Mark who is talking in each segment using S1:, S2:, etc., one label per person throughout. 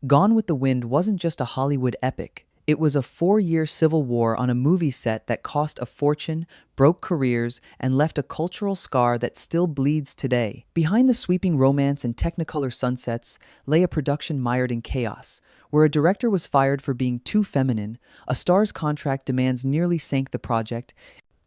S1: Gone with the Wind wasn't just a Hollywood epic. It was a 4-year civil war on a movie set that cost a fortune, broke careers, and left a cultural scar that still bleeds today. Behind the sweeping romance and Technicolor sunsets lay a production mired in chaos, where a director was fired for being too feminine, a star's contract demands nearly sank the project,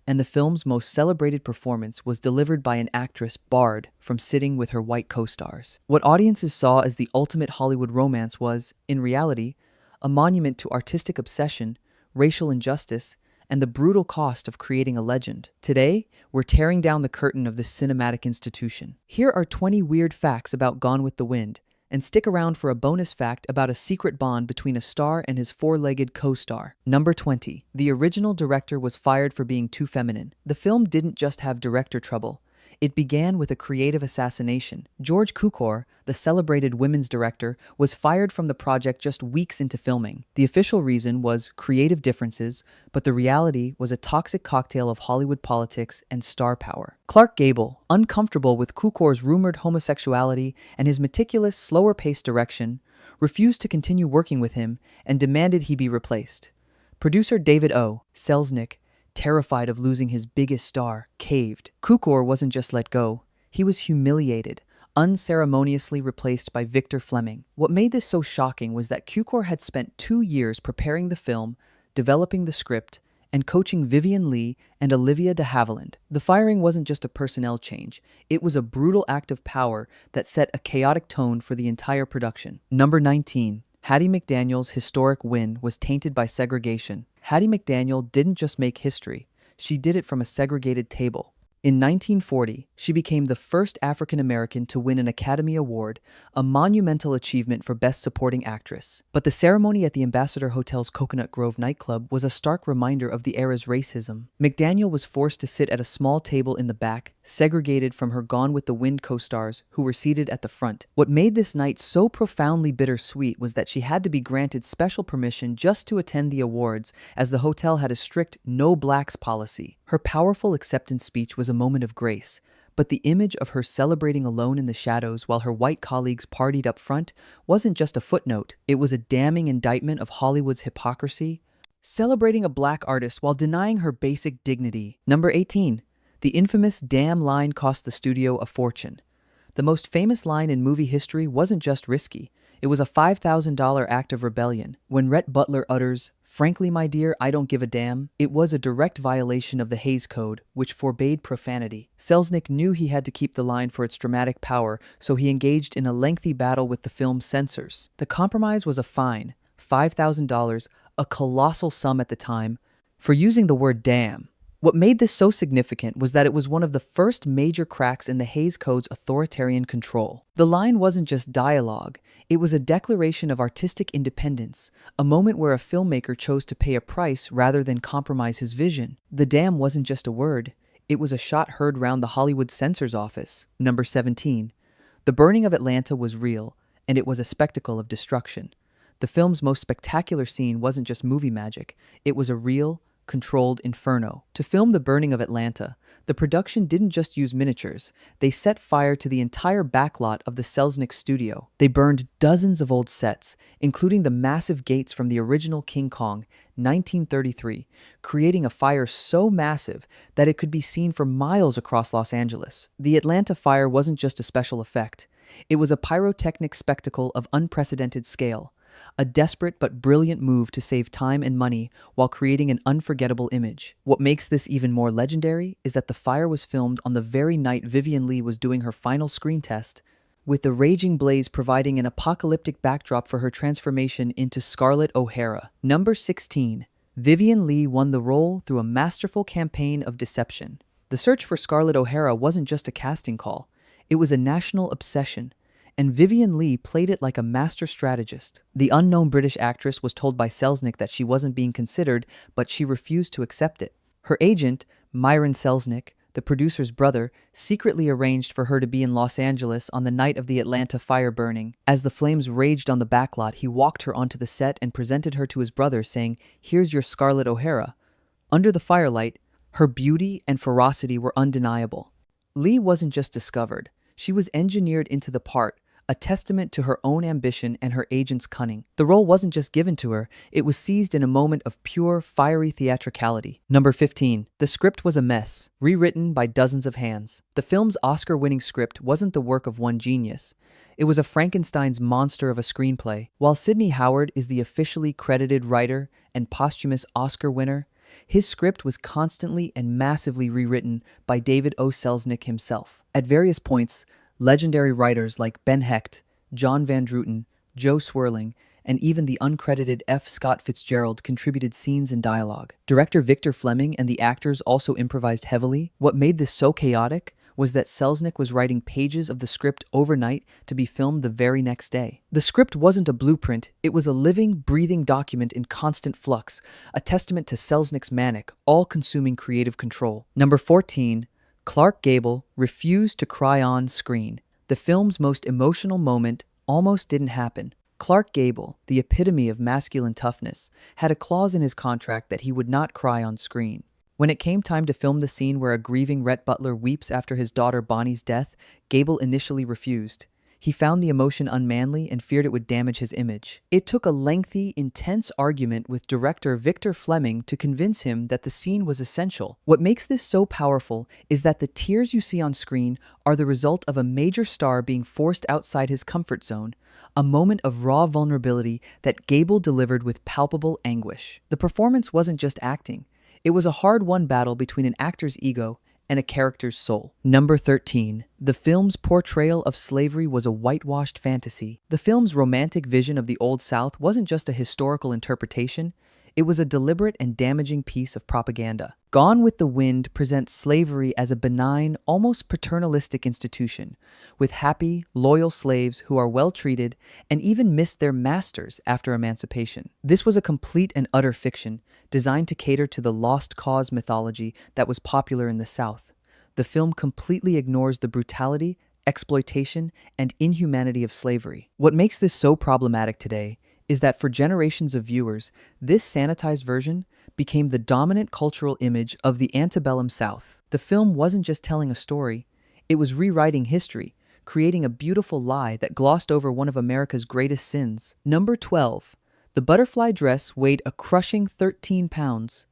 S1: and the film's most celebrated performance was delivered by an actress barred from sitting with her white co-stars. What audiences saw as the ultimate Hollywood romance was, in reality, a monument to artistic obsession, racial injustice, and the brutal cost of creating a legend. Today, we're tearing down the curtain of this cinematic institution. Here are 20 weird facts about Gone with the Wind, and stick around for a bonus fact about a secret bond between a star and his four-legged co-star. Number 20. The original director was fired for being too feminine. The film didn't just have director trouble. It began with a creative assassination. George Cukor, the celebrated women's director, was fired from the project just weeks into filming. The official reason was creative differences, but the reality was a toxic cocktail of Hollywood politics and star power. Clark Gable, uncomfortable with Kukor's rumored homosexuality and his meticulous, slower-paced direction, refused to continue working with him and demanded he be replaced. Producer David O. Selznick, terrified of losing his biggest star, caved. Cukor wasn't just let go, he was humiliated, unceremoniously replaced by Victor Fleming. What made this so shocking was that Cukor had spent 2 years preparing the film, developing the script, and coaching Vivien Leigh and Olivia de Havilland. The firing wasn't just a personnel change, it was a brutal act of power that set a chaotic tone for the entire production. Number 19. Hattie McDaniel's historic win was tainted by segregation. Hattie McDaniel didn't just make history, she did it from a segregated table. In 1940, she became the first African American to win an Academy Award, a monumental achievement for Best Supporting Actress. But the ceremony at the Ambassador Hotel's Coconut Grove nightclub was a stark reminder of the era's racism. McDaniel was forced to sit at a small table in the back, segregated from her Gone with the Wind co-stars who were seated at the front. What made this night so profoundly bittersweet was that she had to be granted special permission just to attend the awards, as the hotel had a strict no blacks policy. Her powerful acceptance speech was a moment of grace, but the image of her celebrating alone in the shadows while her white colleagues partied up front wasn't just a footnote, it was a damning indictment of Hollywood's hypocrisy, celebrating a black artist while denying her basic dignity. Number 18. The infamous "damn" line cost the studio a fortune. The most famous line in movie history wasn't just risky, it was a $5,000 act of rebellion. When Rhett Butler utters, "Frankly, my dear, I don't give a damn," it was a direct violation of the Hays Code, which forbade profanity. Selznick knew he had to keep the line for its dramatic power, so he engaged in a lengthy battle with the film's censors. The compromise was a fine, $5,000, a colossal sum at the time, for using the word damn. What made this so significant was that it was one of the first major cracks in the Hays Code's authoritarian control. The line wasn't just dialogue, it was a declaration of artistic independence, a moment where a filmmaker chose to pay a price rather than compromise his vision. The damn wasn't just a word, it was a shot heard round the Hollywood censor's office. Number 17. The burning of Atlanta was real, and it was a spectacle of destruction. The film's most spectacular scene wasn't just movie magic, it was a real, controlled inferno. To film the burning of Atlanta, the production didn't just use miniatures, they set fire to the entire backlot of the Selznick studio. They burned dozens of old sets, including the massive gates from the original King Kong, 1933, creating a fire so massive that it could be seen for miles across Los Angeles. The Atlanta fire wasn't just a special effect, it was a pyrotechnic spectacle of unprecedented scale. A desperate but brilliant move to save time and money while creating an unforgettable image. What makes this even more legendary is that the fire was filmed on the very night Vivien Leigh was doing her final screen test, with the raging blaze providing an apocalyptic backdrop for her transformation into Scarlett O'Hara. Number 16. Vivien Leigh won the role through a masterful campaign of deception. The search for Scarlett O'Hara wasn't just a casting call, it was a national obsession. And Vivien Leigh played it like a master strategist. The unknown British actress was told by Selznick that she wasn't being considered, but she refused to accept it. Her agent, Myron Selznick, the producer's brother, secretly arranged for her to be in Los Angeles on the night of the Atlanta fire burning. As the flames raged on the backlot, he walked her onto the set and presented her to his brother, saying, "Here's your Scarlett O'Hara." Under the firelight, her beauty and ferocity were undeniable. Leigh wasn't just discovered, she was engineered into the part, a testament to her own ambition and her agent's cunning. The role wasn't just given to her, it was seized in a moment of pure, fiery theatricality. Number 15. The script was a mess, rewritten by dozens of hands. The film's Oscar-winning script wasn't the work of one genius. It was a Frankenstein's monster of a screenplay. While Sidney Howard is the officially credited writer and posthumous Oscar winner, his script was constantly and massively rewritten by David O. Selznick himself. At various points, legendary writers like Ben Hecht, John Van Druten, Joe Swirling, and even the uncredited F. Scott Fitzgerald contributed scenes and dialogue. Director Victor Fleming and the actors also improvised heavily. What made this so chaotic was that Selznick was writing pages of the script overnight to be filmed the very next day. The script wasn't a blueprint, it was a living, breathing document in constant flux, a testament to Selznick's manic, all-consuming creative control. Number 14. Clark Gable refused to cry on screen. The film's most emotional moment almost didn't happen. Clark Gable, the epitome of masculine toughness, had a clause in his contract that he would not cry on screen. When it came time to film the scene where a grieving Rhett Butler weeps after his daughter Bonnie's death, Gable initially refused. He found the emotion unmanly and feared it would damage his image. It took a lengthy, intense argument with director Victor Fleming to convince him that the scene was essential. What makes this so powerful is that the tears you see on screen are the result of a major star being forced outside his comfort zone, a moment of raw vulnerability that Gable delivered with palpable anguish. The performance wasn't just acting. It was a hard-won battle between an actor's ego and a character's soul. Number 13. The film's portrayal of slavery was a whitewashed fantasy. The film's romantic vision of the Old South wasn't just a historical interpretation, it was a deliberate and damaging piece of propaganda. Gone with the Wind presents slavery as a benign, almost paternalistic institution, with happy, loyal slaves who are well treated and even miss their masters after emancipation. This was a complete and utter fiction, designed to cater to the lost cause mythology that was popular in the South. The film completely ignores the brutality, exploitation, and inhumanity of slavery. What makes this so problematic today is that for generations of viewers, this sanitized version became the dominant cultural image of the antebellum South. The film wasn't just telling a story, it was rewriting history, creating a beautiful lie that glossed over one of America's greatest sins. Number 12. The butterfly dress weighed a crushing 13 pounds.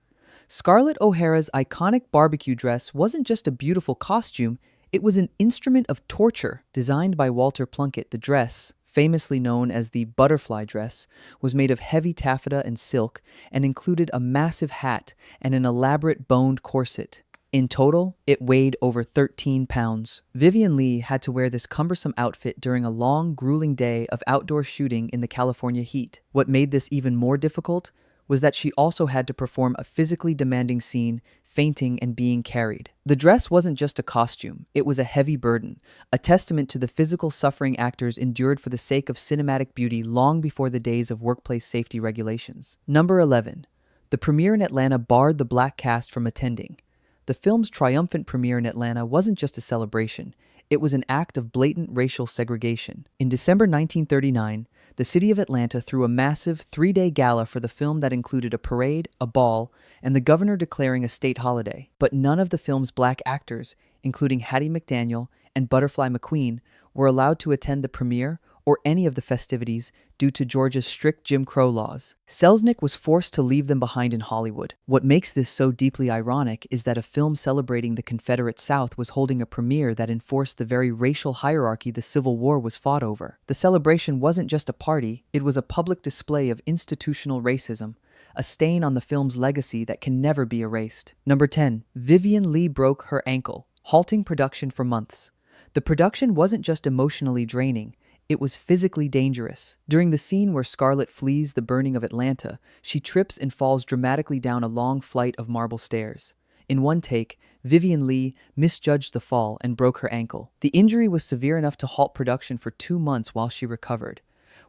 S1: Scarlett O'Hara's iconic barbecue dress wasn't just a beautiful costume, it was an instrument of torture. Designed by Walter Plunkett, the dress, famously known as the butterfly dress, was made of heavy taffeta and silk and included a massive hat and an elaborate boned corset. In total, it weighed over 13 pounds. Vivien Leigh had to wear this cumbersome outfit during a long, grueling day of outdoor shooting in the California heat. What made this even more difficult was that she also had to perform a physically demanding scene, fainting and being carried. The dress wasn't just a costume, it was a heavy burden, a testament to the physical suffering actors endured for the sake of cinematic beauty long before the days of workplace safety regulations. Number 11. The premiere in Atlanta barred the black cast from attending. The film's triumphant premiere in Atlanta wasn't just a celebration, it was an act of blatant racial segregation. In December 1939, the city of Atlanta threw a massive 3-day gala for the film that included a parade, a ball, and the governor declaring a state holiday. But none of the film's black actors, including Hattie McDaniel and Butterfly McQueen, were allowed to attend the premiere or any of the festivities due to Georgia's strict Jim Crow laws. Selznick was forced to leave them behind in Hollywood. What makes this so deeply ironic is that a film celebrating the Confederate South was holding a premiere that enforced the very racial hierarchy the Civil War was fought over. The celebration wasn't just a party, it was a public display of institutional racism, a stain on the film's legacy that can never be erased. Number 10. Vivien Leigh broke her ankle, halting production for months. The production wasn't just emotionally draining, it was physically dangerous. During the scene where Scarlett flees the burning of Atlanta, she trips and falls dramatically down a long flight of marble stairs. In one take, Vivien Leigh misjudged the fall and broke her ankle. The injury was severe enough to halt production for 2 months while she recovered.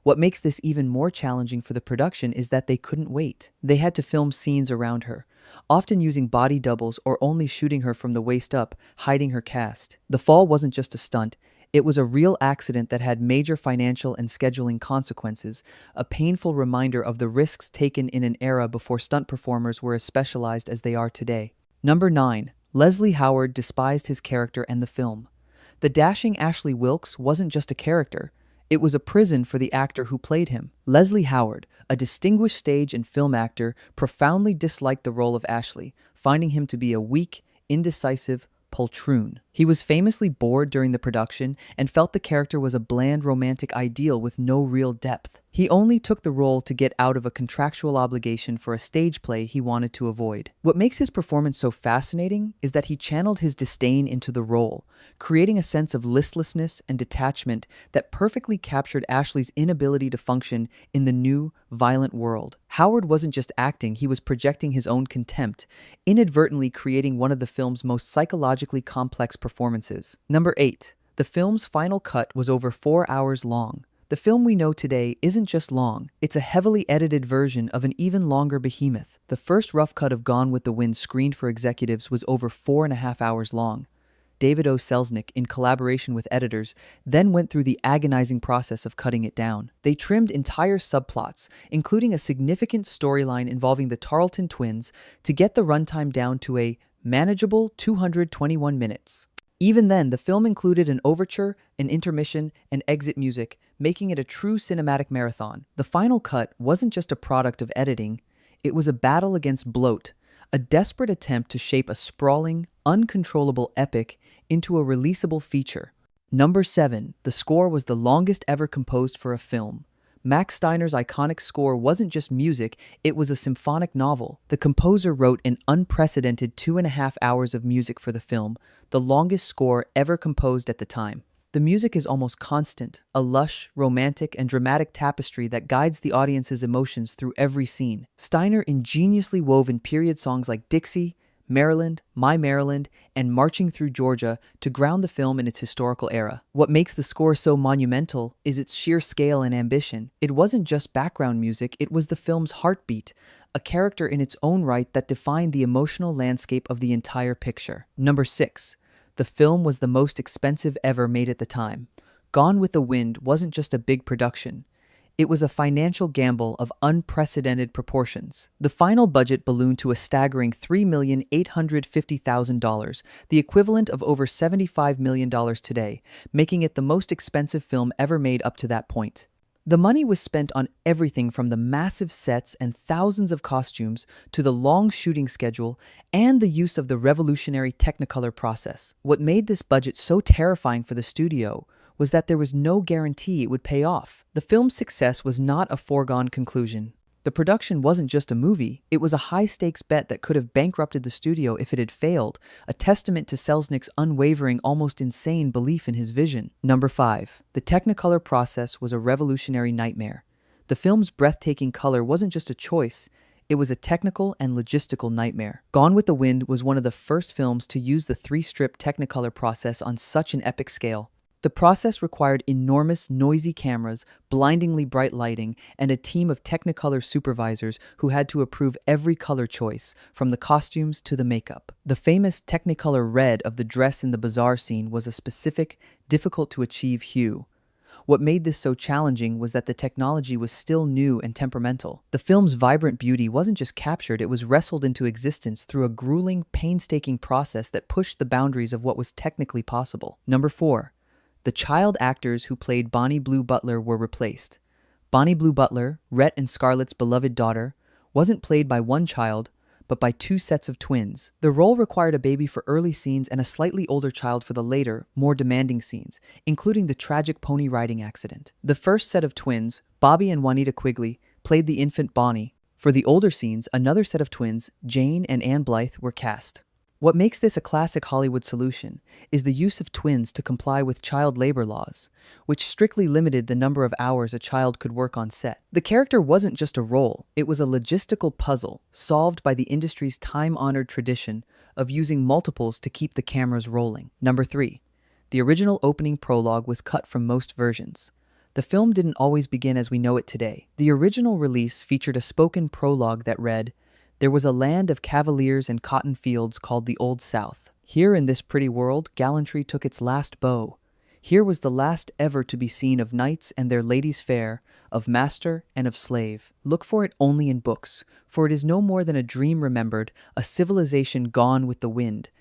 S1: What makes this even more challenging for the production is that they couldn't wait. They had to film scenes around her, often using body doubles or only shooting her from the waist up, hiding her cast. The fall wasn't just a stunt, it was a real accident that had major financial and scheduling consequences, a painful reminder of the risks taken in an era before stunt performers were as specialized as they are today. Number 9. Leslie Howard despised his character and the film. The dashing Ashley Wilkes wasn't just a character, It was a prison for the actor who played him. Leslie Howard, a distinguished stage and film actor, profoundly disliked the role of Ashley, finding him to be a weak, indecisive poltroon. He was famously bored during the production and felt the character was a bland romantic ideal with no real depth. He only took the role to get out of a contractual obligation for a stage play he wanted to avoid. What makes his performance so fascinating is that he channeled his disdain into the role, creating a sense of listlessness and detachment that perfectly captured Ashley's inability to function in the new, violent world. Howard wasn't just acting, he was projecting his own contempt, inadvertently creating one of the film's most psychologically complex performances. Number 8. The film's final cut was over 4 hours long. The film we know today isn't just long, it's a heavily edited version of an even longer behemoth. The first rough cut of Gone with the Wind screened for executives was over 4.5 hours long. David O. Selznick, in collaboration with editors, then went through the agonizing process of cutting it down. They trimmed entire subplots, including a significant storyline involving the Tarleton twins, to get the runtime down to a manageable 221 minutes. Even then, the film included an overture, an intermission, and exit music, making it a true cinematic marathon. The final cut wasn't just a product of editing, it was a battle against bloat, a desperate attempt to shape a sprawling, uncontrollable epic into a releasable feature. Number 7. The score was the longest ever composed for a film. Max Steiner's iconic score wasn't just music, it was a symphonic novel. The composer wrote an unprecedented 2.5 hours of music for the film, the longest score ever composed at the time. The music is almost constant, a lush, romantic, and dramatic tapestry that guides the audience's emotions through every scene. Steiner ingeniously wove in period songs like Dixie, Maryland, My Maryland, and Marching Through Georgia to ground the film in its historical era. What makes the score so monumental is its sheer scale and ambition. It wasn't just background music, it was the film's heartbeat, a character in its own right that defined the emotional landscape of the entire picture. Number 6. The film was the most expensive ever made at the time. Gone with the Wind wasn't just a big production. It was a financial gamble of unprecedented proportions. The final budget ballooned to a staggering $3,850,000, the equivalent of over $75 million today, making it the most expensive film ever made up to that point. The money was spent on everything from the massive sets and thousands of costumes to the long shooting schedule and the use of the revolutionary Technicolor process. What made this budget so terrifying for the studio was that there was no guarantee it would pay off. The film's success was not a foregone conclusion. The production wasn't just a movie, it was a high-stakes bet that could have bankrupted the studio if it had failed, a testament to Selznick's unwavering, almost insane belief in his vision. Number 5. The Technicolor process was a revolutionary nightmare. The film's breathtaking color wasn't just a choice, it was a technical and logistical nightmare. Gone with the Wind was one of the first films to use the 3-strip Technicolor process on such an epic scale. The process required enormous, noisy cameras, blindingly bright lighting, and a team of Technicolor supervisors who had to approve every color choice, from the costumes to the makeup. The famous Technicolor red of the dress in the bazaar scene was a specific, difficult-to-achieve hue. What made this so challenging was that the technology was still new and temperamental. The film's vibrant beauty wasn't just captured, it was wrestled into existence through a grueling, painstaking process that pushed the boundaries of what was technically possible. Number 4. The child actors who played Bonnie Blue Butler were replaced. Bonnie Blue Butler, Rhett and Scarlett's beloved daughter, wasn't played by one child, but by 2 sets of twins. The role required a baby for early scenes and a slightly older child for the later, more demanding scenes, including the tragic pony riding accident. The first set of twins, Bobby and Juanita Quigley, played the infant Bonnie. For the older scenes, another set of twins, Jane and Ann Blythe, were cast. What makes this a classic Hollywood solution is the use of twins to comply with child labor laws, which strictly limited the number of hours a child could work on set. The character wasn't just a role, it was a logistical puzzle solved by the industry's time-honored tradition of using multiples to keep the cameras rolling. Number 3. The original opening prologue was cut from most versions. The film didn't always begin as we know it today. The original release featured a spoken prologue that read, "There was a land of cavaliers and cotton fields called the Old South. Here in this pretty world, gallantry took its last bow. Here was the last ever to be seen of knights and their ladies fair, of master and of slave. Look for it only in books, for it is no more than a dream remembered, a civilization gone with the wind.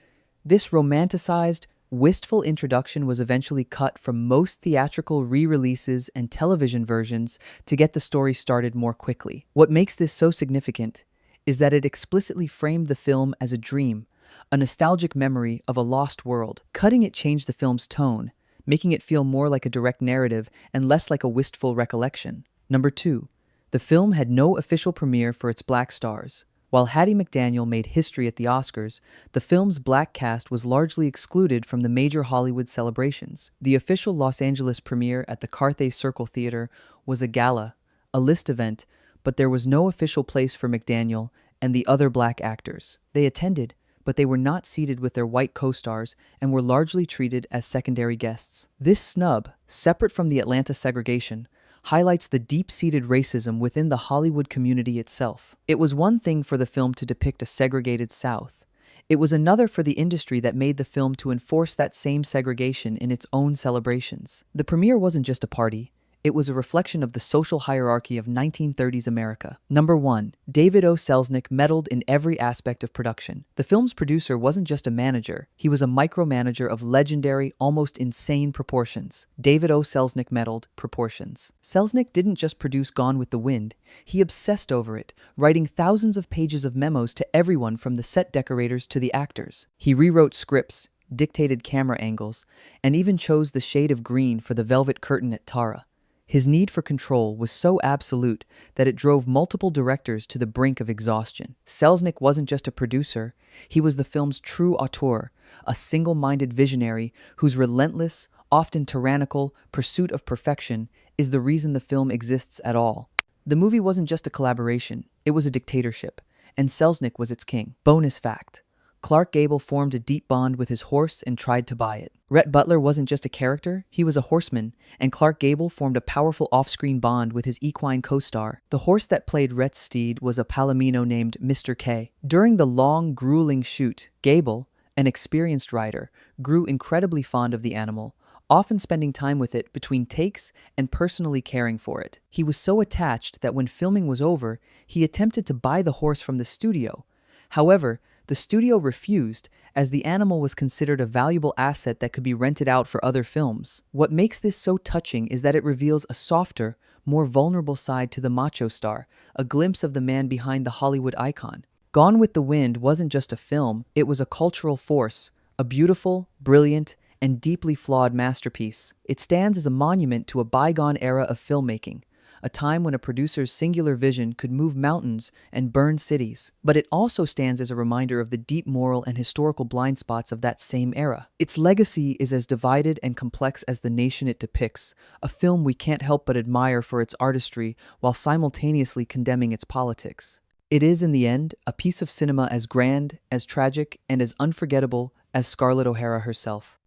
S1: This romanticized, wistful introduction was eventually cut from most theatrical re-releases and television versions to get the story started more quickly. What makes this so significant is that it explicitly framed the film as a dream, a nostalgic memory of a lost world. Cutting it changed the film's tone, making it feel more like a direct narrative and less like a wistful recollection. Number 2. The film had no official premiere for its black stars. While Hattie McDaniel made history at the Oscars, the film's black cast was largely excluded from the major Hollywood celebrations. The official Los Angeles premiere at the Carthay Circle Theater was a gala, a list event, but there was no official place for McDaniel and the other black actors. They attended, but they were not seated with their white co-stars and were largely treated as secondary guests. This snub, separate from the Atlanta segregation, highlights the deep-seated racism within the Hollywood community itself. It was one thing for the film to depict a segregated South. It was another for the industry that made the film to enforce that same segregation in its own celebrations. The premiere wasn't just a party. It was a reflection of the social hierarchy of 1930s America. Number 1. David O. Selznick meddled in every aspect of production. The film's producer wasn't just a manager, he was a micromanager of legendary, almost insane proportions. David O. Selznick meddled proportions. Selznick didn't just produce Gone with the Wind, he obsessed over it, writing thousands of pages of memos to everyone from the set decorators to the actors. He rewrote scripts, dictated camera angles, and even chose the shade of green for the velvet curtain at Tara. His need for control was so absolute that it drove multiple directors to the brink of exhaustion. Selznick wasn't just a producer, he was the film's true auteur, a single-minded visionary whose relentless, often tyrannical, pursuit of perfection is the reason the film exists at all. The movie wasn't just a collaboration, it was a dictatorship, and Selznick was its king. Bonus fact: Clark Gable formed a deep bond with his horse and tried to buy it. Rhett Butler wasn't just a character, he was a horseman, and Clark Gable formed a powerful off-screen bond with his equine co-star. The horse that played Rhett's steed was a Palomino named Mr. K. During the long, grueling shoot, Gable, an experienced rider, grew incredibly fond of the animal, often spending time with it between takes and personally caring for it. He was so attached that when filming was over, he attempted to buy the horse from the studio. However, the studio refused, as the animal was considered a valuable asset that could be rented out for other films. What makes this so touching is that it reveals a softer, more vulnerable side to the macho star, a glimpse of the man behind the Hollywood icon. Gone with the Wind wasn't just a film, it was a cultural force, a beautiful, brilliant, and deeply flawed masterpiece. It stands as a monument to a bygone era of filmmaking, a time when a producer's singular vision could move mountains and burn cities. But it also stands as a reminder of the deep moral and historical blind spots of that same era. Its legacy is as divided and complex as the nation it depicts, a film we can't help but admire for its artistry while simultaneously condemning its politics. It is, in the end, a piece of cinema as grand, as tragic, and as unforgettable as Scarlett O'Hara herself.